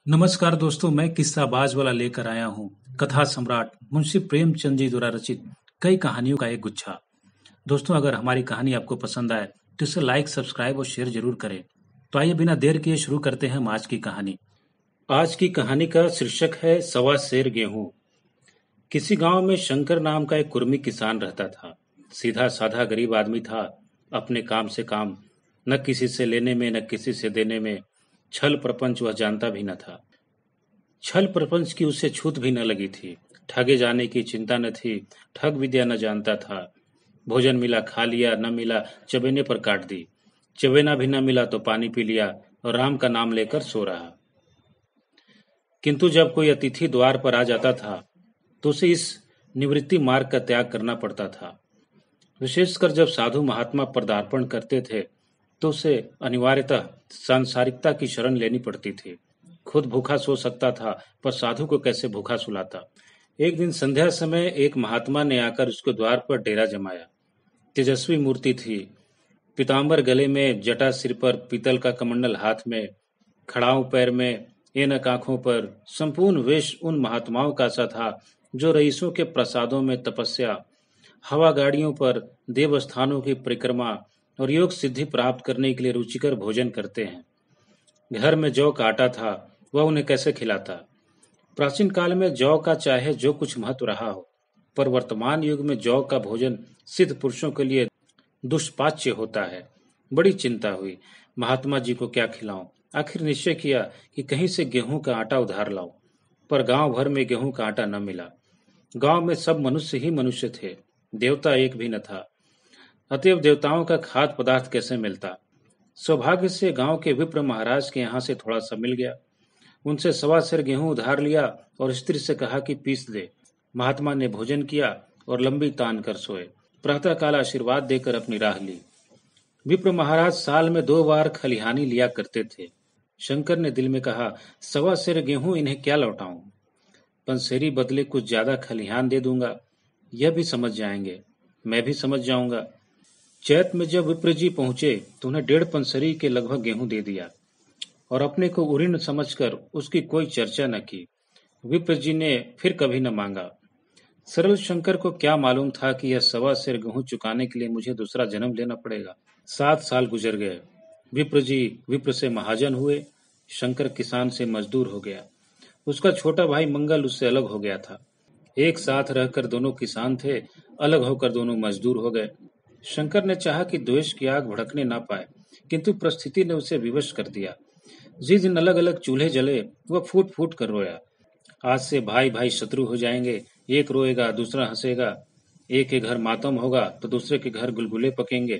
नमस्कार दोस्तों, मैं किस्साबाज वाला लेकर आया हूँ कथा सम्राट मुंशी प्रेमचंद जी द्वारा रचित कई कहानियों का एक गुच्छा। दोस्तों, अगर हमारी कहानी आपको पसंद आए तो इसे लाइक, सब्सक्राइब और शेयर जरूर करें। तो आइए बिना देर किए शुरू करते हैं हम आज की कहानी। आज की कहानी का शीर्षक है सवा सेर गेहूं। किसी गांव में शंकर नाम का एक कुर्मी किसान रहता था। सीधा साधा गरीब आदमी था। अपने काम से काम, न किसी से लेने में न किसी से देने में। छल प्रपंच वह जानता भी न था। छल प्रपंच की उसे छूत भी न लगी थी। ठगे जाने की चिंता न थी। ठग विद्या न जानता था। भोजन मिला खा लिया, न मिला चबेने पर काट दी। चबेना भी न मिला तो पानी पी लिया और राम का नाम लेकर सो रहा। किंतु जब कोई अतिथि द्वार पर आ जाता था तो उसे इस निवृत्ति मार्ग का त्याग करना पड़ता था। विशेषकर जब साधु महात्मा पदार्पण करते थे तो उसे अनिवार्यतः सांसारिकता की शरण लेनी पड़ती थी। खुद भूखा सो सकता था, पर साधु को कैसे भूखा सुलाता। एक दिन संध्या समय एक महात्मा ने आकर उसके द्वार पर डेरा जमाया। तेजस्वी मूर्ति थी। पीताम्बर गले में, जटा सिर पर, पीतल का कमंडल हाथ में, खड़ाऊ पैर में, ऐनक आंखों पर। संपूर्ण वेश उन महात्माओं का सा था जो रईसों के प्रसादों में तपस्या, हवा गाड़ियों पर, देवस्थानों की परिक्रमा और योग सिद्धि प्राप्त करने के लिए रुचिकर भोजन करते हैं। घर में जौ का आटा था, वह उन्हें कैसे खिलाता। प्राचीन काल में जौ का चाहे जो कुछ महत्व रहा हो, पर वर्तमान युग में जौ का भोजन सिद्ध पुरुषों के लिए दुष्पाच्य होता है। बड़ी चिंता हुई, महात्मा जी को क्या खिलाऊं। आखिर निश्चय किया कि कहीं से गेहूं का आटा उधार लाऊं, पर गांव भर में गेहूं का आटा न मिला। गांव में सब मनुष्य ही मनुष्य थे, देवता एक भी न था। अतएव देवताओं का खाद्य पदार्थ कैसे मिलता। सौभाग्य से गांव के विप्र महाराज के यहाँ से थोड़ा सा मिल गया। उनसे सवा सेर गेहूं उधार लिया और स्त्री से कहा कि पीस दे। महात्मा ने भोजन किया और लंबी तान कर सोए। प्रातःकाल आशीर्वाद देकर अपनी राह ली। विप्र महाराज साल में 2 बार खलिहानी लिया करते थे। शंकर ने दिल में कहा, सवा सेर गेहूं इन्हें क्या लौटाऊं। पंसेरी बदले कुछ ज्यादा खलिहान दे दूंगा, यह भी समझ जाएंगे, मैं भी समझ जाऊंगा। चैत में जब विप्र जी पहुंचे तो उन्हें 1.5 पंसरी के लगभग गेहूं दे दिया और अपने को उऋण समझकर उसकी कोई चर्चा न की। विप्र जी ने फिर कभी न मांगा। सरल शंकर को क्या मालूम था कि यह सवा सेर गेहूं चुकाने के लिए मुझे दूसरा जन्म लेना पड़ेगा। 7 साल गुजर गए। विप्र जी विप्र से महाजन हुए। शंकर किसान से मजदूर हो गया। उसका छोटा भाई मंगल उससे अलग हो गया था। एक साथ रहकर दोनों किसान थे, अलग होकर दोनों मजदूर हो गए। शंकर ने चाहा कि द्वेष की आग भड़कने ना पाए, किंतु परिस्थिति ने उसे विवश कर दिया। जिस दिन अलग अलग चूल्हे जले, वह फूट फूट कर रोया। आज से भाई भाई शत्रु हो जाएंगे। एक रोएगा, दूसरा हंसेगा। एक के घर मातम होगा तो दूसरे के घर गुलगुले पकेंगे।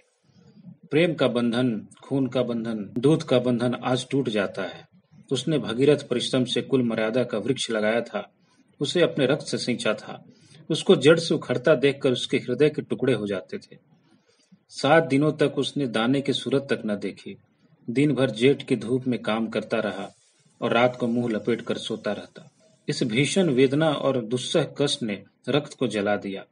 प्रेम का बंधन, खून का बंधन, दूध का बंधन आज टूट जाता है। उसने भगीरथ परिश्रम से कुल मर्यादा का वृक्ष लगाया था। उसे अपने रक्त से सींचा था। उसको जड़ से उखड़ता देखकर उसके हृदय के टुकड़े हो जाते थे। 7 दिनों तक उसने दाने की सूरत तक न देखी। दिन भर जेठ की धूप में काम करता रहा और रात को मुंह लपेट कर सोता रहता। इस भीषण वेदना और दुस्सह कष्ट ने रक्त को जला दिया,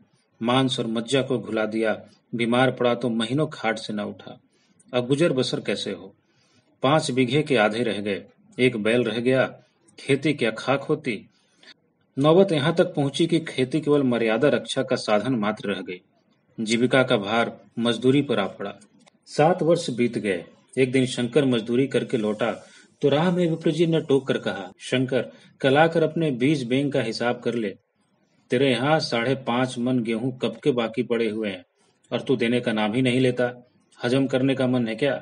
मांस और मज्जा को घुला दिया। बीमार पड़ा तो महीनों खाट से न उठा। अब गुजर बसर कैसे हो। 5 बीघे के आधे रह गए। एक बैल रह गया। खेती क्या खाक होती। नौबत यहाँ तक पहुंची कि खेती केवल मर्यादा रक्षा का साधन मात्र रह गई। जीविका का भार मजदूरी पर आ पड़ा। 7 वर्ष बीत गए। एक दिन शंकर मजदूरी करके लौटा तो राह में विप्र जी ने टोक कर कहा, शंकर, कल आकर अपने बीज बैंक का हिसाब कर ले। तेरे यहाँ 5.5 मन गेहूं कब के बाकी पड़े हुए हैं और तू देने का नाम ही नहीं लेता। हजम करने का मन है क्या।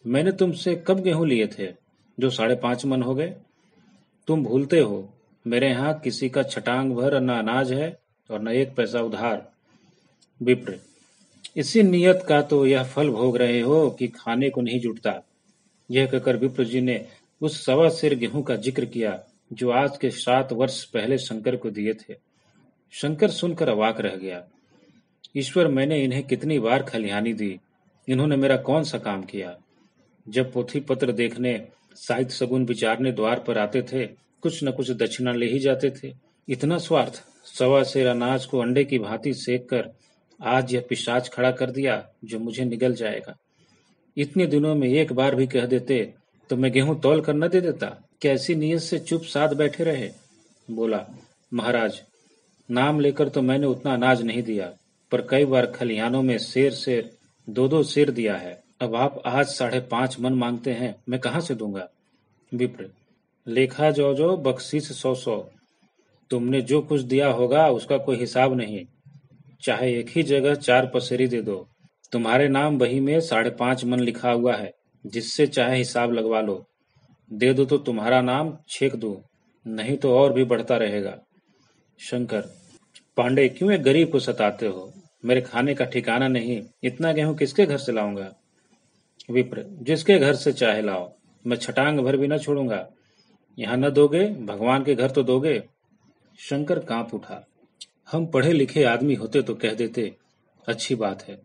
मैंने तुमसे कब गेहूं लिए थे जो 5.5 मन हो गए। तुम भूलते हो, मेरे यहाँ किसी का छटांग भर न अनाज है और न 1 पैसा उधार। विप्र, इसी नियत का तो यह फल भोग रहे हो कि खाने को नहीं जुटता। यह कहकर विप्र जी ने उस सवा सेर गेहूं का जिक्र किया जो आज के 7 वर्ष पहले शंकर को दिए थे। शंकर सुनकर अवाक रह गया। ईश्वर, मैंने इन्हें कितनी बार खलिहानी दी, इन्होंने मेरा कौन सा काम किया। जब पोथी पत्र देखने, साहित्य सगुन विचारने द्वार पर आते थे, कुछ न कुछ दक्षिणा ले ही जाते थे। इतना स्वार्थ। सवा सेर अनाज को अंडे की भांति सेक कर आज यह पिशाच खड़ा कर दिया जो मुझे निगल जाएगा। इतने दिनों में एक बार भी कह देते, तो मैं गेहूं तौल कर न दे देता? क्या ऐसी नीयत से चुप साध बैठे रहे? बोला, महाराज, नाम लेकर तो मैंने उतना अनाज नहीं दिया, पर कई बार खलिहानों में सेर सेर, दो दो सेर दिया है। अब आप आज 5.5 मन मांगते हैं, मैं कहाँ से दूंगा? विप्र, लेखा जो जो बख्शीश 100 100। तुमने जो कुछ दिया होगा उसका कोई हिसाब नहीं, चाहे एक ही जगह 4 पसेरी दे दो। तुम्हारे नाम बही में 5.5 मन लिखा हुआ है, जिससे चाहे हिसाब लगवा लो। दे दो तो तुम्हारा नाम छेक दूं, नहीं तो और भी बढ़ता रहेगा। शंकर, पांडे, क्यों एक गरीब को सताते हो? मेरे खाने का ठिकाना नहीं, इतना गेहूं किसके घर से लाऊंगा? विप्र, जिसके घर से चाहे लाओ, मैं छटांग भर भी न छोड़ूंगा। यहाँ न दोगे, भगवान के घर तो दोगे? शंकर कांप उठा। हम पढ़े लिखे आदमी होते तो कह देते, अच्छी बात है,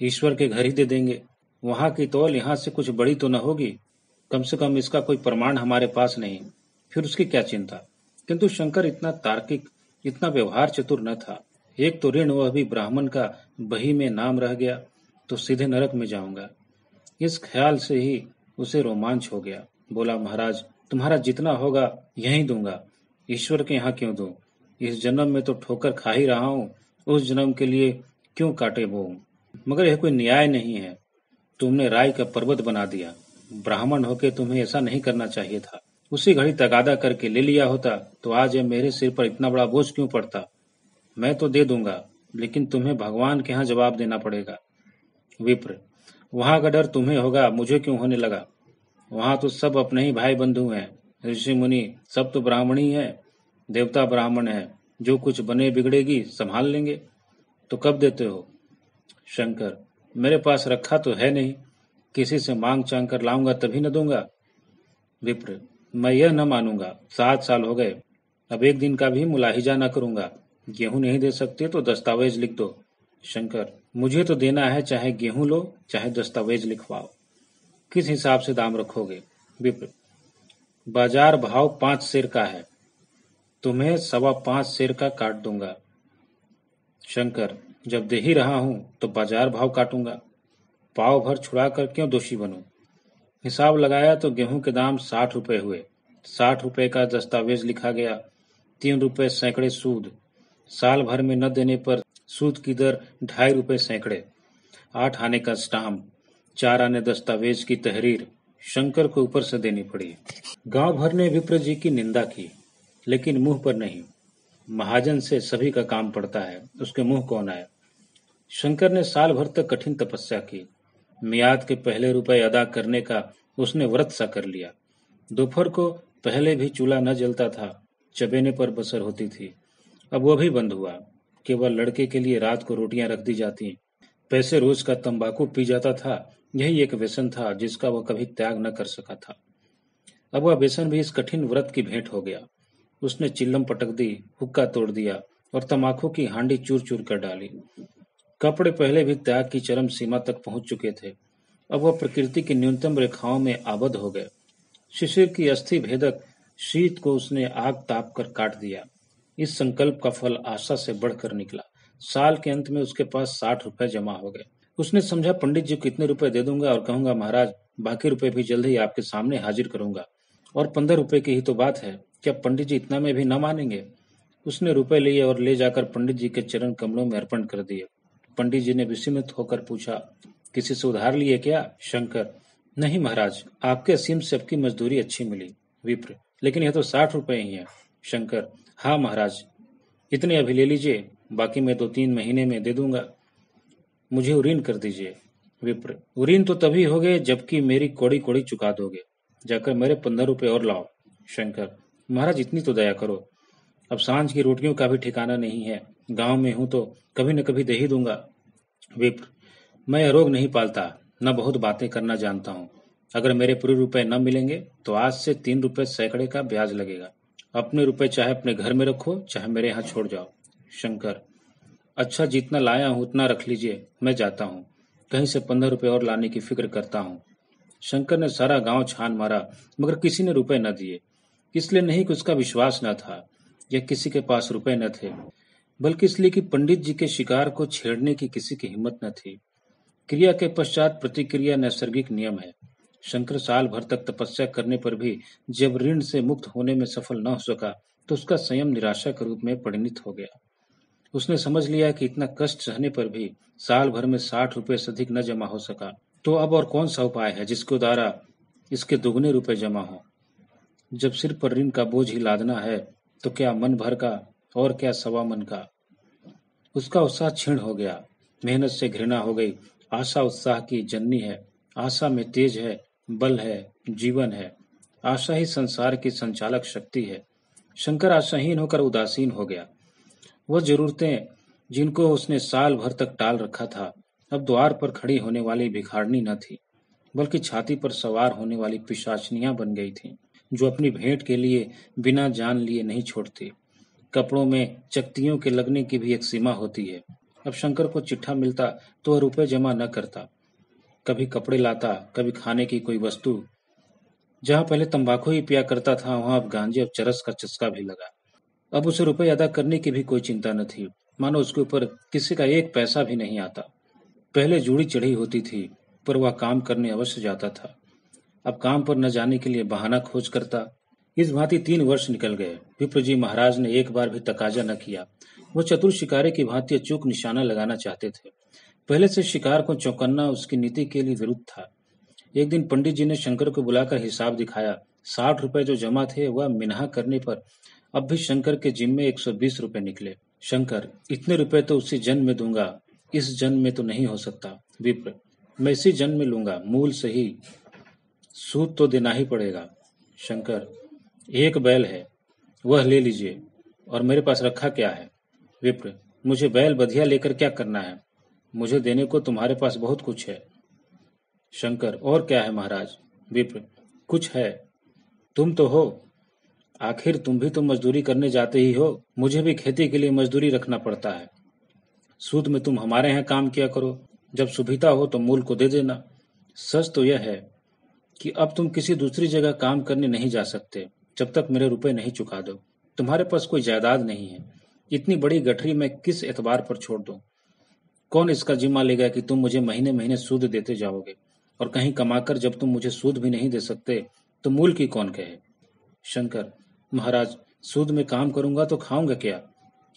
ईश्वर के घर ही दे देंगे। वहां की तौल यहाँ से कुछ बड़ी तो न होगी, कम से कम इसका कोई प्रमाण हमारे पास नहीं, फिर उसकी क्या चिंता? किंतु शंकर इतना तार्किक, इतना व्यवहार चतुर न था। एक तो ऋण, वह भी ब्राह्मण का, बही में नाम रह गया तो सीधे नरक में जाऊंगा। इस ख्याल से ही उसे रोमांच हो गया। बोला, महाराज, तुम्हारा जितना होगा यहीं दूंगा, ईश्वर के यहाँ क्यों दूं? इस जन्म में तो ठोकर खा ही रहा हूँ, उस जन्म के लिए क्यों कांटे बोऊं? मगर यह कोई न्याय नहीं है। तुमने राई का पर्वत बना दिया। ब्राह्मण होके तुम्हें ऐसा नहीं करना चाहिए था। उसी घड़ी तगादा करके ले लिया होता तो आज यह मेरे सिर पर इतना बड़ा बोझ क्यों पड़ता? मैं तो दे दूंगा, लेकिन तुम्हें भगवान के यहाँ जवाब देना पड़ेगा। विप्र, वहां का डर तुम्हें होगा, मुझे क्यों होने लगा? वहां तो सब अपने ही भाई बंधु हैं, ऋषि मुनि सब तो ब्राह्मण ही है, देवता ब्राह्मण है, जो कुछ बने बिगड़ेगी संभाल लेंगे। तो कब देते हो? शंकर, मेरे पास रखा तो है नहीं, किसी से मांग चांग कर लाऊंगा तभी न दूंगा। विप्र, मैं यह न मानूंगा, 7 साल हो गए, अब एक दिन का भी मुलाहिजा न करूंगा। गेहूं नहीं दे सकते तो दस्तावेज लिख दो। शंकर, मुझे तो देना है, चाहे गेहूं लो चाहे दस्तावेज लिखवाओ। किस हिसाब से दाम रखोगे? विप्र, बाजार भाव 5 सेर का है, तुम्हें 5.25 सेर का काट दूंगा। शंकर, जब दे ही रहा हूं तो बाजार भाव काटूंगा, पाव भर छुड़ा कर क्यों दोषी बनूं? हिसाब लगाया तो गेहूं के दाम 60 रुपए हुए। 60 रुपए का दस्तावेज लिखा गया, 3 रुपए सैकड़े सूद। साल भर में न देने पर सूद की दर 2.5 रुपए सैकड़े। 8 आने का स्टाम्प, 4 आने दस्तावेज की तहरीर शंकर को ऊपर से देनी पड़ी। गांव भर ने विप्र जी की निंदा की, लेकिन मुंह पर नहीं। महाजन से सभी का काम पड़ता है, उसके मुंह कौन आए? शंकर ने साल भर तक कठिन तपस्या की। मियाद के पहले रुपए अदा करने का उसने व्रत सा कर लिया। दोपहर को पहले भी चूल्हा न जलता था, चबेने पर बसर होती थी, अब वह भी बंद हुआ। केवल लड़के के लिए रात को रोटियां रख दी जाती। पैसे रोज का तंबाकू पी जाता था, यही एक व्यसन था जिसका वह कभी त्याग न कर सका था। अब वह व्यसन भी इस कठिन व्रत की भेंट हो गया। उसने चिल्लम पटक दी, हुक्का तोड़ दिया और तंबाकू की हांडी चूर चूर कर डाली। कपड़े पहले भी त्याग की चरम सीमा तक पहुंच चुके थे, अब वह प्रकृति की न्यूनतम रेखाओं में आबद्ध हो गए। शिशिर की अस्थि भेदक शीत को उसने आग ताप कर काट दिया। इस संकल्प का फल आशा से बढ़कर निकला। साल के अंत में उसके पास 60 रुपए जमा हो गए। उसने समझा, पंडित जी को इतने रुपए दे दूंगा और कहूंगा, महाराज, बाकी रुपए भी जल्द ही आपके सामने हाजिर करूंगा, और 15 रुपए की ही तो बात है, क्या पंडित जी इतना में भी न मानेंगे? उसने रुपए लिए और ले जाकर पंडित जी के चरण कमलों में अर्पण कर दिए। पंडित जी ने विस्मित होकर पूछा, किसी से उधार लिए क्या? शंकर, नहीं महाराज, आपके असीम से सबकी मजदूरी अच्छी मिली। विप्र, लेकिन यह तो 60 रुपए ही है। शंकर, हाँ महाराज, इतने अभी ले लीजिए, बाकी मैं 2-3 महीने में दे दूंगा। मुझे उरीन कर दीजिए। विप्र, उरीन तो तभी होगे जबकि मेरी कौड़ी कौड़ी चुका दोगे। जाकर मेरे 15 रुपए और लाओ। शंकर, महाराज, इतनी तो दया करो, अब सांझ की रोटियों का भी ठिकाना नहीं है, गांव में हूं तो कभी न कभी दे ही दूंगा। विप्र, मैं यह रोग नहीं पालता, न बहुत बातें करना जानता हूँ। अगर मेरे पूरे रुपए न मिलेंगे तो आज से 3 रुपए सैकड़े का ब्याज लगेगा। अपने रुपए चाहे अपने घर में रखो, चाहे मेरे यहाँ छोड़ जाओ। शंकर, अच्छा, जितना लाया हूँ उतना रख लीजिए, मैं जाता हूँ, कहीं से 15 रुपए और लाने की फिक्र करता हूँ। शंकर ने सारा गांव छान मारा, मगर किसी ने रुपए न दिए। इसलिए नहीं कि उसका विश्वास न था या किसी के पास रुपए न थे, बल्कि इसलिए कि पंडित जी के शिकार को छेड़ने की किसी की हिम्मत न थी। क्रिया के पश्चात प्रतिक्रिया नैसर्गिक नियम है। शंकर साल भर तक तपस्या करने पर भी जब ऋण से मुक्त होने में सफल न हो सका तो उसका संयम निराशा के रूप में परिणित हो गया। उसने समझ लिया कि इतना कष्ट सहने पर भी साल भर में 60 रुपए से अधिक न जमा हो सका, तो अब और कौन सा उपाय है जिसके द्वारा इसके दुगने रुपए जमा हो। जब सिर पर ऋण का बोझ ही लादना है तो क्या मन भर का और क्या सवा मन का। उसका उत्साह क्षीण हो गया, मेहनत से घृणा हो गई। आशा उत्साह की जननी है, आशा में तेज है, बल है, जीवन है। आशा ही संसार की संचालक शक्ति है। शंकर आशाहीन होकर उदासीन हो गया। वह जरूरतें जिनको उसने साल भर तक टाल रखा था अब द्वार पर खड़ी होने वाली भिखारनी न थी, बल्कि छाती पर सवार होने वाली पिशाचनियां बन गई थीं, जो अपनी भेंट के लिए बिना जान लिए नहीं छोड़ती। कपड़ों में चकतियों के लगने की भी एक सीमा होती है। अब शंकर को चिट्ठा मिलता तो वह रुपए जमा न करता, कभी कपड़े लाता, कभी खाने की कोई वस्तु। जहाँ पहले तंबाकू ही पिया करता था वहाँ अब गांजे और चरस का चस्का भी लगा। अब उसे रुपए अदा करने की भी कोई चिंता न थी, मानो उसके ऊपर किसी का एक पैसा भी नहीं आता। पहले जूड़ी चढ़ी होती थी, पर वह काम करने अवश्य जाता था। अब काम पर न जाने के लिए बहाना खोज करता। इस भांति 3 वर्ष निकल गए। विप्र जी महाराज ने एक बार भी तकाजा न किया। वो चतुर शिकारी की भांति अचूक निशाना लगाना चाहते थे। पहले से शिकार को चौकन्ना उसकी नीति के लिए विरुद्ध था। एक दिन पंडित जी ने शंकर को बुलाकर हिसाब दिखाया। 60 रुपए जो जमा थे वह मिन्हा करने पर अब भी शंकर के जिम्मे 120 रुपए निकले। शंकर, इतने रुपए तो उसी जन्म में दूंगा, इस जन्म में तो नहीं हो सकता। विप्र, मैं इसी जन्म में लूंगा, मूल सही, सूद तो देना ही पड़ेगा। शंकर, एक बैल है, वह ले लीजिए, और मेरे पास रखा क्या है। विप्र, मुझे बैल बधिया लेकर क्या करना है, मुझे देने को तुम्हारे पास बहुत कुछ है। शंकर, और क्या है महाराज। विप्र, कुछ है, तुम तो हो, आखिर तुम भी तो मजदूरी करने जाते ही हो, मुझे भी खेती के लिए मजदूरी रखना पड़ता है। सूद में तुम हमारे यहाँ काम किया करो, जब सुविधा हो तो मूल को दे देना। सच तो यह है कि अब तुम किसी दूसरी जगह काम करने नहीं जा सकते जब तक मेरे रुपए नहीं चुका दो। तुम्हारे पास कोई जायदाद नहीं है, इतनी बड़ी गठरी मैं किस एतबार पर छोड़ दूं। कौन इसका जिम्मा लेगा कि तुम मुझे महीने महीने सूद देते जाओगे, और कहीं कमाकर जब तुम मुझे सूद भी नहीं दे सकते तो मूल की कौन कहे। शंकर, महाराज, सूद में काम करूंगा तो खाऊंगा क्या।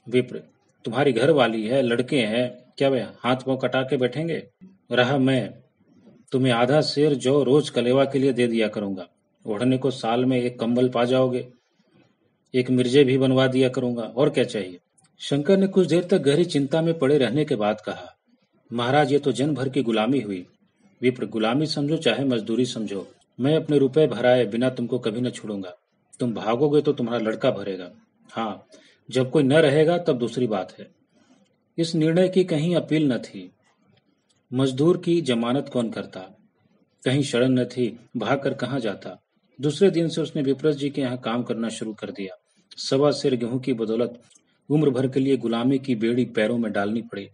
विप्र, तुम्हारी घर वाली है, लड़के हैं, क्या वे हाथ पांव कटा के बैठेंगे। रहा मैं, तुम्हें आधा सेर जौ रोज कलेवा के लिए दे दिया करूंगा, ओढ़ने को साल में एक कंबल पा जाओगे, एक मिर्जे भी बनवा दिया करूंगा, और क्या चाहिए। शंकर ने कुछ देर तक गहरी चिंता में पड़े रहने के बाद कहा, महाराज, ये तो जन्म भर की गुलामी हुई। विप्र, गुलामी समझो चाहे मजदूरी समझो, मैं अपने रुपए भराए बिना तुमको कभी न छोड़ूंगा। तुम भागोगे तो तुम्हारा लड़का भरेगा। हाँ, जब कोई न रहेगा तब दूसरी बात है। इस निर्णय की कहीं अपील न थी। मजदूर की जमानत कौन करता, कहीं शरण न थी, भागकर कहाँ जाता। दूसरे दिन से उसने विप्रत जी के यहाँ काम करना शुरू कर दिया। सवा सेर गेहूं की बदौलत उम्र भर के लिए गुलामी की बेड़ी पैरों में डालनी पड़ी।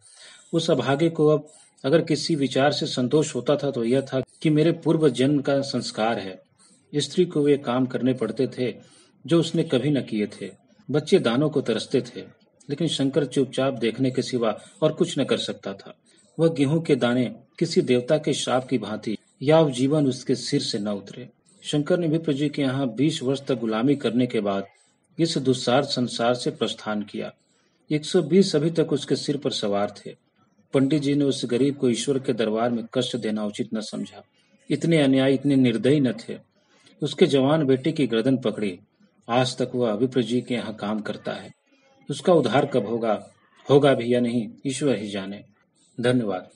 उस अभागे को अब अगर किसी विचार से संतोष होता था तो यह था कि मेरे पूर्व जन्म का संस्कार है। स्त्री को वे काम करने पड़ते थे जो उसने कभी न किए थे। बच्चे दानों को तरसते थे, लेकिन शंकर चुपचाप देखने के सिवा और कुछ न कर सकता था। वह गेहूं के दाने किसी देवता के श्राप की भांति या जीवन उसके सिर से न उतरे। शंकर ने विप्र जी के यहाँ 20 वर्ष तक गुलामी करने के बाद इस दुस्सार संसार से प्रस्थान किया। 120 अभी तक उसके सिर पर सवार थे। पंडित जी ने उस गरीब को ईश्वर के दरबार में कष्ट देना उचित न समझा। इतने अन्याय, इतने निर्दयी न थे। उसके जवान बेटे की गर्दन पकड़ी। आज तक वह विप्र जी के यहाँ काम करता है। उसका उद्धार कब होगा, होगा भी या नहीं, ईश्वर ही जाने। धन्यवाद।